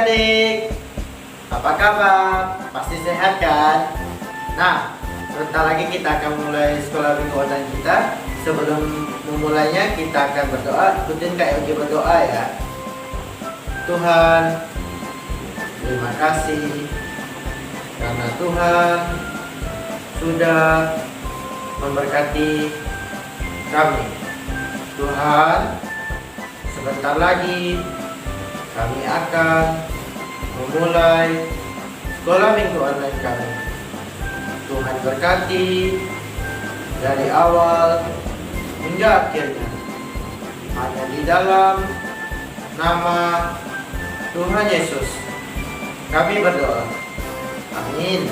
adik-adik, apa kabar? Pasti sehat kan? Nah, sebentar lagi kita akan mulai sekolah minggu online kita. Sebelum memulainya kita akan berdoa. Ikutin Kak Yogi berdoa ya. Tuhan, terima kasih karena Tuhan sudah memberkati kami. Tuhan, sebentar lagi kami akan memulai sekolah minggu online kami. Tuhan berkati dari awal hingga akhirnya. Hanya di dalam nama Tuhan Yesus kami berdoa. Amin.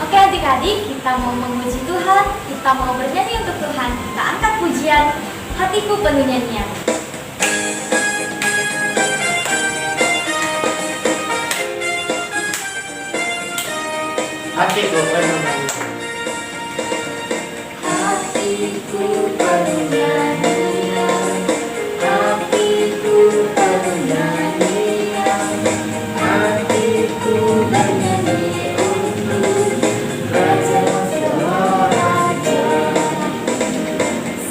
Oke adik-adik, kita mau memuji Tuhan, kita mau bernyanyi untuk Tuhan. Kita angkat pujian, hatiku penuh nyanyian. Hatiku penuh nyanyian. Hatiku penuh nyanyian, hatiku penuh nyanyian, hatiku bernyanyi untuk Raja segala raja.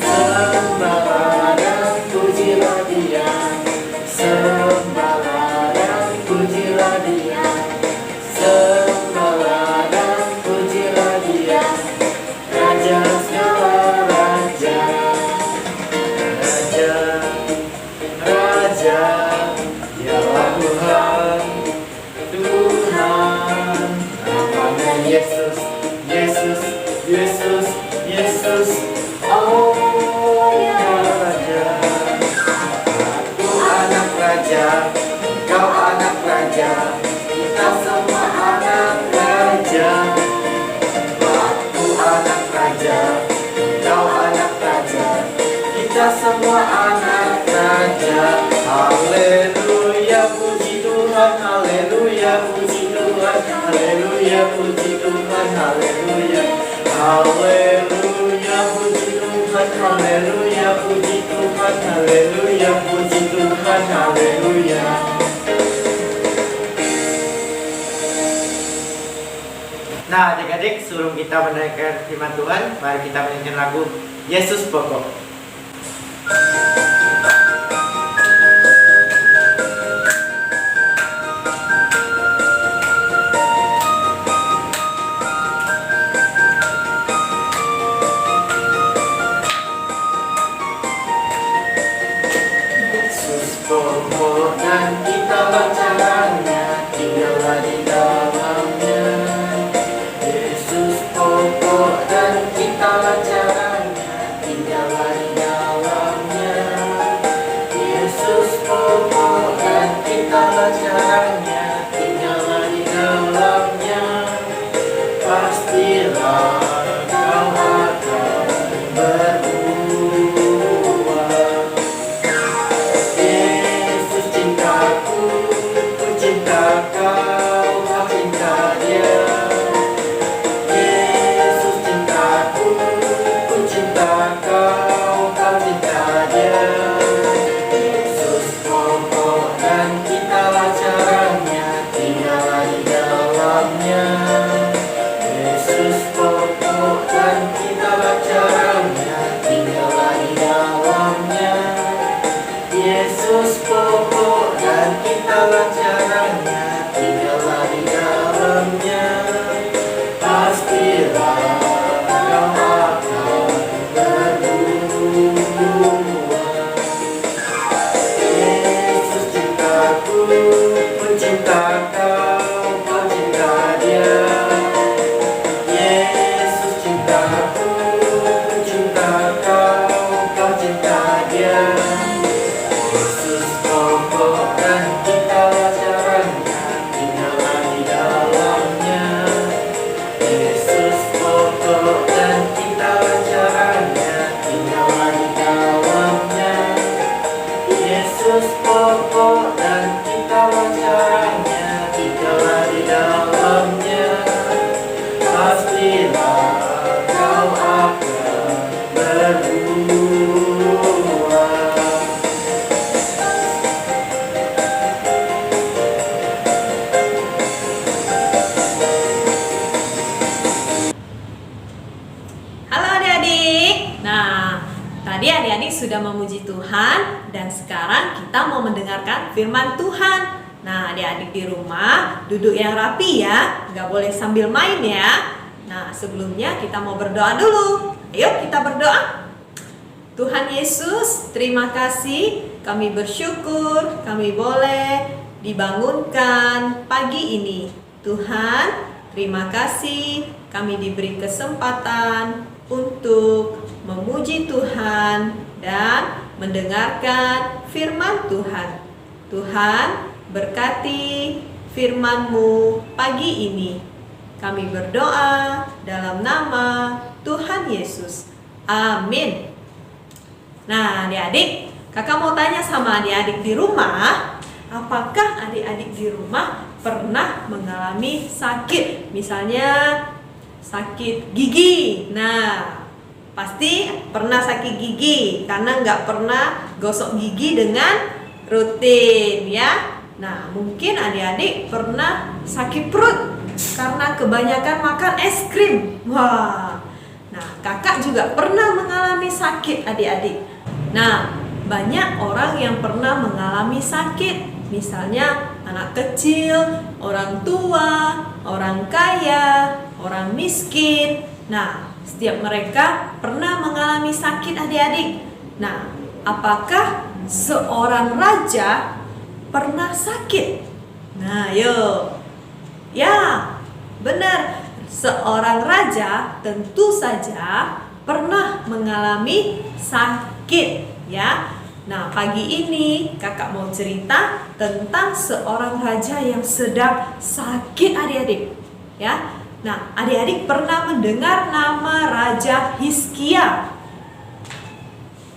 Sembahlah dan pujilah Dia, sembahlah dan pujilah Dia, sembahlah dan pujilah Dia, Raja segala raja. Raja, Raja, Dialah Tuhan, Tuhan. Namanya Yesus, Yesus, Yesus, Yesus. Oh ya Raja. Aku anak raja, kau anak raja, kita semua anak raja. Aku anak raja, kau anak raja, kita semua anak raja. Haleluya, puji Tuhan, haleluya, puji Tuhan, haleluya, puji Tuhan, haleluya. Haleluya, puji Tuhan, haleluya, puji Tuhan, haleluya, puji Tuhan, haleluya. Nah adik-adik, sebelum kita mendengarkan firman Tuhan, mari kita menyanyikan lagu Yesus Pokok. Yesus pokok dan kita bacaannya, tinggallah di dalamnya. Yesus pokok dan kita bacaannya, tinggallah di dalamnya. sudah memuji Tuhan dan sekarang kita mau mendengarkan firman Tuhan. Nah, adik-adik di rumah duduk yang rapi ya, nggak boleh sambil main ya. Nah, sebelumnya kita mau berdoa dulu. Ayo kita berdoa. Tuhan Yesus, terima kasih, kami bersyukur kami boleh dibangunkan pagi ini. Tuhan, terima kasih kami diberi kesempatan untuk memuji Tuhan dan mendengarkan firman Tuhan. Tuhan, berkati firman-Mu pagi ini. Kami berdoa dalam nama Tuhan Yesus. Amin. Nah, adik-adik, kakak mau tanya sama adik-adik di rumah, apakah adik-adik di rumah pernah mengalami sakit? Misalnya sakit gigi. Nah, pasti pernah sakit gigi karena nggak pernah gosok gigi dengan rutin ya. Nah, mungkin adik-adik pernah sakit perut karena kebanyakan makan es krim. Wah, nah kakak juga pernah mengalami sakit adik-adik. Nah, banyak orang yang pernah mengalami sakit. Misalnya anak kecil, orang tua, orang kaya, orang miskin. Nah, setiap mereka pernah mengalami sakit adik-adik. Nah, apakah seorang raja pernah sakit? Nah, yuk. Ya, benar. Seorang raja tentu saja pernah mengalami sakit, ya. Nah, pagi ini kakak mau cerita tentang seorang raja yang sedang sakit adik-adik, ya. Nah, adik-adik pernah mendengar nama Raja Hizkia?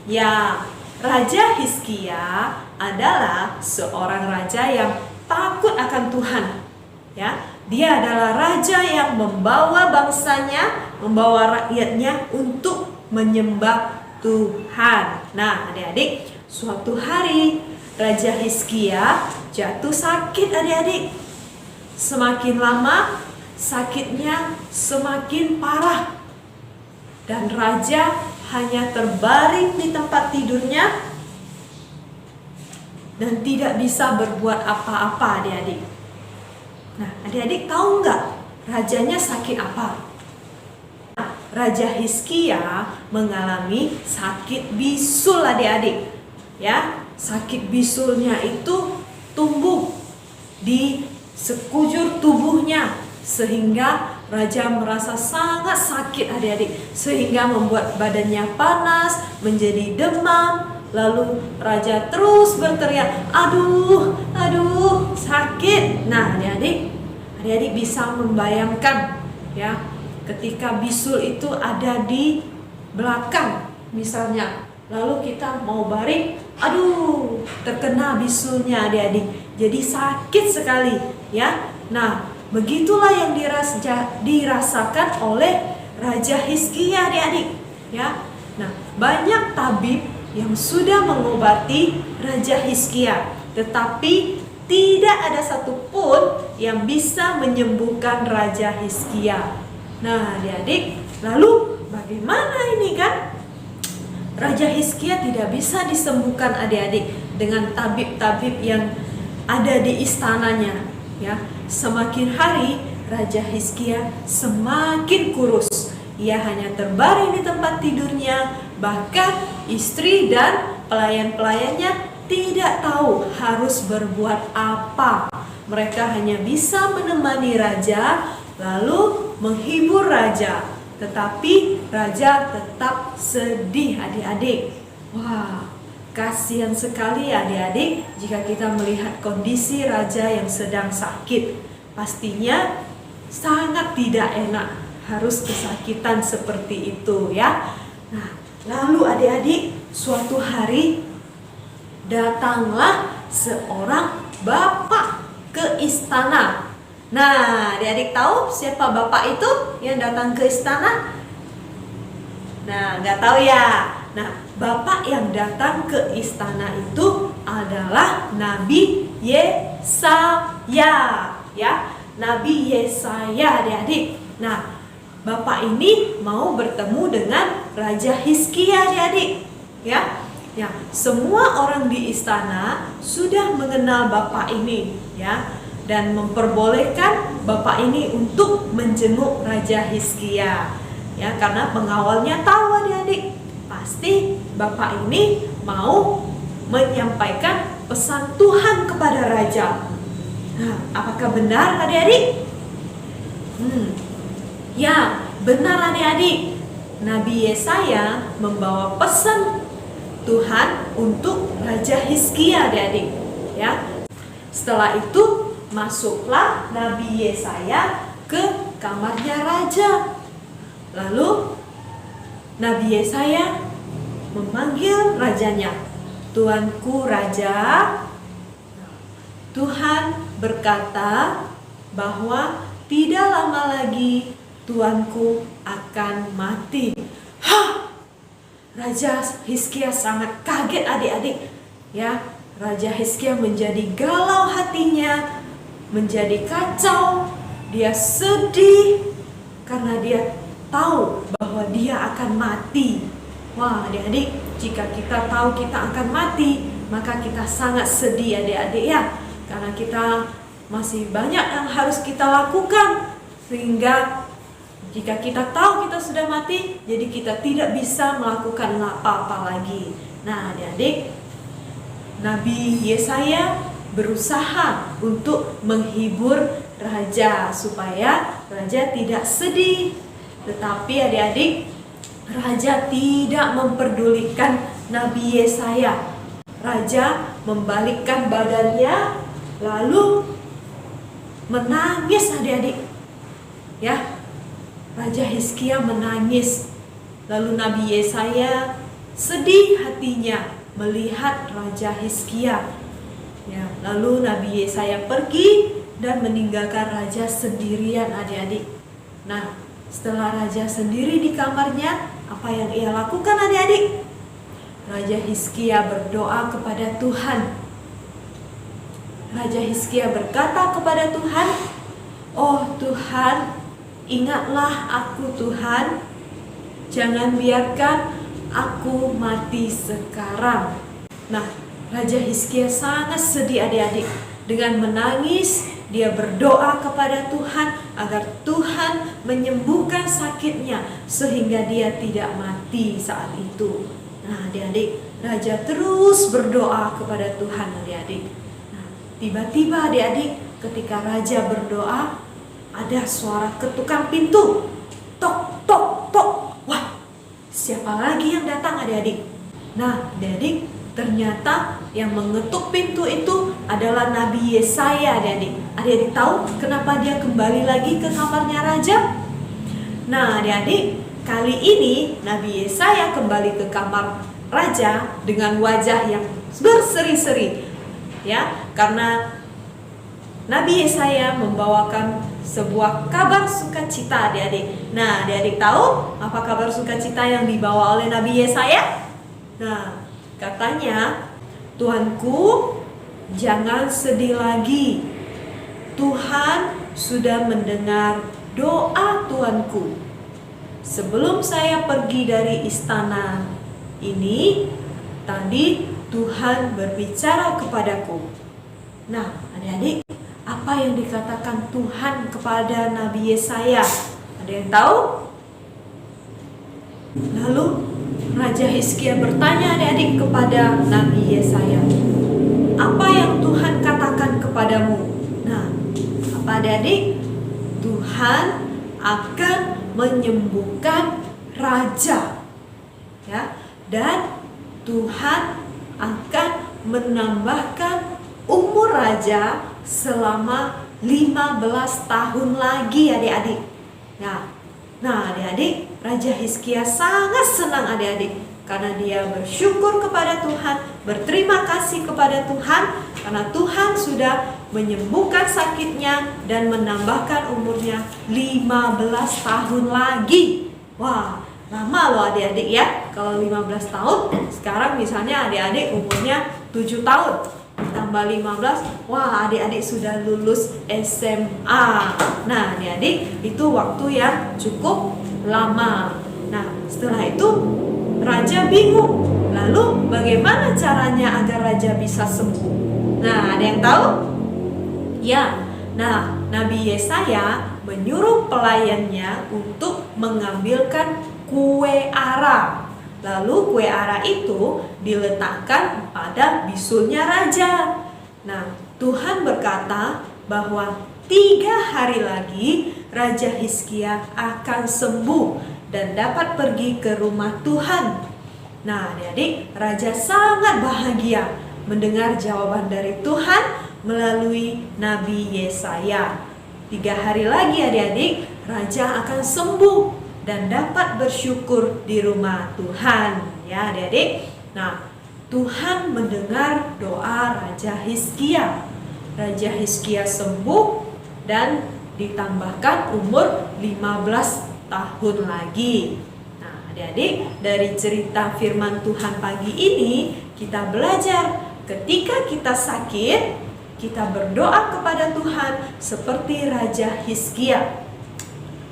Ya, Raja Hizkia adalah seorang raja yang takut akan Tuhan. Ya, dia adalah raja yang membawa bangsanya, membawa rakyatnya untuk menyembah Tuhan. Nah, adik-adik, suatu hari Raja Hizkia jatuh sakit adik-adik. Semakin lama sakitnya semakin parah. Dan raja hanya terbaring di tempat tidurnya dan tidak bisa berbuat apa-apa adik-adik. Nah, adik-adik tahu nggak rajanya sakit apa? Raja Hizkia mengalami sakit bisul adik-adik. Ya, sakit bisulnya itu tumbuh di sekujur tubuhnya sehingga raja merasa sangat sakit adik-adik, sehingga membuat badannya panas, menjadi demam. Lalu raja terus berteriak, aduh, aduh, sakit. Nah, adik-adik bisa membayangkan ya, ketika bisul itu ada di belakang misalnya, lalu kita mau baring, aduh, terkena bisulnya adik-adik, jadi sakit sekali ya. Nah, begitulah yang dirasakan oleh Raja Hizkia adik-adik ya. Nah, banyak tabib yang sudah mengobati Raja Hizkia, tetapi tidak ada satupun yang bisa menyembuhkan Raja Hizkia. Nah, adik-adik, lalu bagaimana ini kan? Raja Hizkia tidak bisa disembuhkan adik-adik dengan tabib-tabib yang ada di istananya ya. Semakin hari Raja Hizkia semakin kurus. Ia hanya terbaring di tempat tidurnya, bahkan istri dan pelayan-pelayannya tidak tahu harus berbuat apa. Mereka hanya bisa menemani raja, lalu menghibur raja. Tetapi raja tetap sedih adik-adik. Wah, kasihan sekali adik-adik jika kita melihat kondisi raja yang sedang sakit. Pastinya sangat tidak enak, harus kesakitan seperti itu ya. Nah, lalu adik-adik, suatu hari datanglah seorang bapak ke istana. Nah, adik-adik tahu siapa bapak itu yang datang ke istana? Nah, nggak tahu ya. Nah, bapak yang datang ke istana itu adalah Nabi Yesaya, ya, Nabi Yesaya, adik-adik. Nah, bapak ini mau bertemu dengan Raja Hizkia, adik-adik, ya. Ya, semua orang di istana sudah mengenal bapak ini, ya, dan memperbolehkan bapak ini untuk menjenguk Raja Hizkia. Ya, karena pengawalnya tahu adik-adik, pasti bapak ini mau menyampaikan pesan Tuhan kepada raja. Nah, apakah benar adik-adik? Ya, benar adik-adik. Nabi Yesaya membawa pesan Tuhan untuk Raja Hizkia adik-adik. Ya. Setelah itu masuklah Nabi Yesaya ke kamarnya raja. Lalu Nabi Yesaya memanggil rajanya, "Tuanku raja." Tuhan berkata bahwa tidak lama lagi tuanku akan mati. Hah! Raja Hizkia sangat kaget adik-adik. Ya, Raja Hizkia menjadi galau hatinya, menjadi kacau, dia sedih karena dia tahu bahwa dia akan mati. Wah, adik-adik, jika kita tahu kita akan mati, maka kita sangat sedih adik-adik ya. Karena kita masih banyak yang harus kita lakukan, sehingga jika kita tahu kita sudah mati, jadi kita tidak bisa melakukan apa-apa lagi. Nah, adik-adik, Nabi Yesaya berusaha untuk menghibur raja supaya raja tidak sedih. Tetapi adik-adik, raja tidak memperdulikan Nabi Yesaya. Raja membalikkan badannya lalu menangis adik-adik. Ya, Raja Hizkia menangis. Lalu Nabi Yesaya sedih hatinya melihat Raja Hizkia. Ya, lalu Nabi Yesaya pergi dan meninggalkan raja sendirian adik-adik. Nah, setelah raja sendiri di kamarnya, apa yang ia lakukan adik-adik? Raja Hizkia berdoa kepada Tuhan. Raja Hizkia berkata kepada Tuhan, "Oh Tuhan, ingatlah aku Tuhan, jangan biarkan aku mati sekarang." Nah, Raja Hizkia sangat sedih adik-adik. Dengan menangis, dia berdoa kepada Tuhan agar Tuhan menyembuhkan sakitnya sehingga dia tidak mati saat itu. Nah, adik-adik, Raja terus berdoa kepada Tuhan adik-adik. Nah, tiba-tiba adik-adik, ketika Raja berdoa, ada suara ketukan pintu. Tok, tok, tok. Wah, siapa lagi yang datang adik-adik? Nah, adik-adik, ternyata yang mengetuk pintu itu adalah Nabi Yesaya adik-adik. Adik-adik tahu kenapa dia kembali lagi ke kamarnya raja? Nah, adik-adik, kali ini Nabi Yesaya kembali ke kamar raja dengan wajah yang berseri-seri. Ya, karena Nabi Yesaya membawakan sebuah kabar sukacita adik-adik. Nah, adik-adik tahu apa kabar sukacita yang dibawa oleh Nabi Yesaya? Nah, katanya, "Tuanku, jangan sedih lagi. Tuhan sudah mendengar doa tuanku. Sebelum saya pergi dari istana ini, tadi Tuhan berbicara kepadaku." Nah, adik-adik, apa yang dikatakan Tuhan kepada Nabi Yesaya? Ada yang tahu? Lalu Raja Hizkia bertanya adik-adik kepada Nabi Yesaya, "Apa yang Tuhan katakan kepadamu?" Nah, apa adik-adik? Tuhan akan menyembuhkan raja. Ya, dan Tuhan akan menambahkan umur raja selama 15 tahun lagi adik-adik. Nah, adik-adik, Raja Hizkia sangat senang adik-adik karena dia bersyukur kepada Tuhan, berterima kasih kepada Tuhan karena Tuhan sudah menyembuhkan sakitnya dan menambahkan umurnya 15 tahun lagi. Wah, lama loh adik-adik ya. Kalau 15 tahun, sekarang misalnya adik-adik umurnya 7 tahun. Tambah 15, wah adik-adik sudah lulus SMA. Nah, adik-adik, itu waktu yang cukup lama. Nah, setelah itu Raja bingung. Lalu bagaimana caranya agar raja bisa sembuh? Nah, ada yang tahu? Ya, nah Nabi Yesaya menyuruh pelayannya untuk mengambilkan kue ara. Lalu kue ara itu diletakkan pada bisulnya raja. Nah, Tuhan berkata bahwa 3 hari lagi Raja Hizkia akan sembuh dan dapat pergi ke rumah Tuhan. Nah, adik-adik, raja sangat bahagia mendengar jawaban dari Tuhan melalui Nabi Yesaya. 3 hari lagi adik-adik, raja akan sembuh dan dapat bersyukur di rumah Tuhan. Ya adik-adik, nah Tuhan mendengar doa Raja Hizkia. Raja Hizkia sembuh dan ditambahkan umur 15 tahun lagi. Nah adik-adik, dari cerita firman Tuhan pagi ini kita belajar ketika kita sakit, kita berdoa kepada Tuhan seperti Raja Hizkia.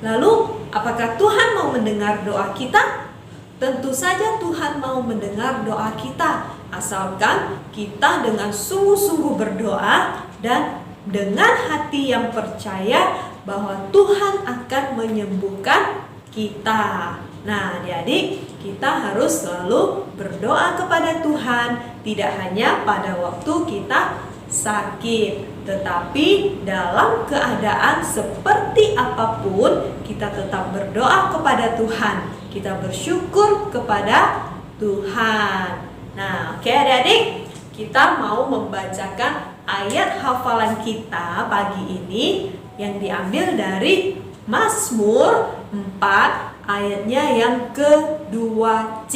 Lalu, apakah Tuhan mau mendengar doa kita? Tentu saja Tuhan mau mendengar doa kita, asalkan kita dengan sungguh-sungguh berdoa dan dengan hati yang percaya bahwa Tuhan akan menyembuhkan kita. Nah, adik-adik, kita harus selalu berdoa kepada Tuhan, tidak hanya pada waktu kita sakit, tetapi dalam keadaan seperti apapun kita tetap berdoa kepada Tuhan. Kita bersyukur kepada Tuhan. Nah, oke adik-adik, kita mau membacakan ayat hafalan kita pagi ini yang diambil dari Mazmur 4 ayatnya yang ke-2C.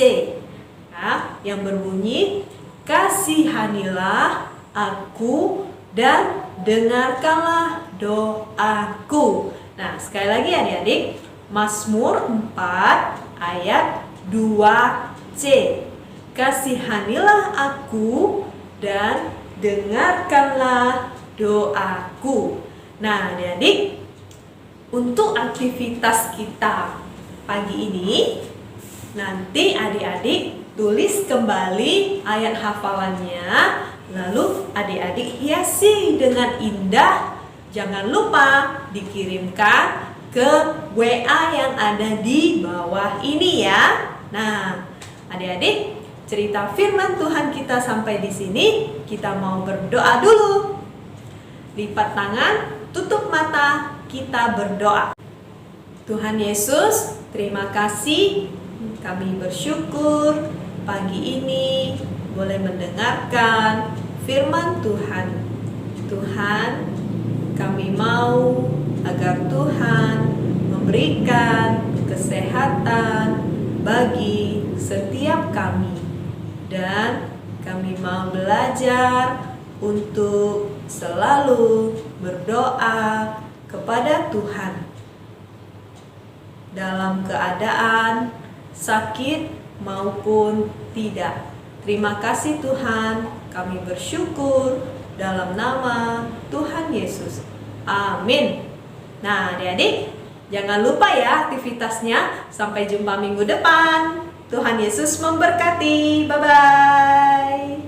Nah, yang berbunyi, kasihanilah aku dan dengarkanlah doaku. Nah, sekali lagi adik-adik, Mazmur 4 ayat 2C. Kasihanilah aku dan dengarkanlah doaku. Nah, adik-adik, untuk aktivitas kita pagi ini, nanti adik-adik tulis kembali ayat hafalannya. Lalu adik-adik hiasi dengan indah. Jangan lupa dikirimkan ke WA yang ada di bawah ini ya. Nah, adik-adik, cerita firman Tuhan kita sampai di sini. Kita mau berdoa dulu. Lipat tangan, tutup mata, kita berdoa. Tuhan Yesus, terima kasih. Kami bersyukur pagi ini boleh mendengarkan firman Tuhan. Tuhan, kami mau agar Tuhan memberikan kesehatan bagi setiap kami, dan kami mau belajar untuk selalu berdoa kepada Tuhan dalam keadaan sakit maupun tidak. Terima kasih Tuhan, kami bersyukur dalam nama Tuhan Yesus. Amin. Nah, adik-adik, jangan lupa ya aktivitasnya. Sampai jumpa minggu depan. Tuhan Yesus memberkati. Bye-bye.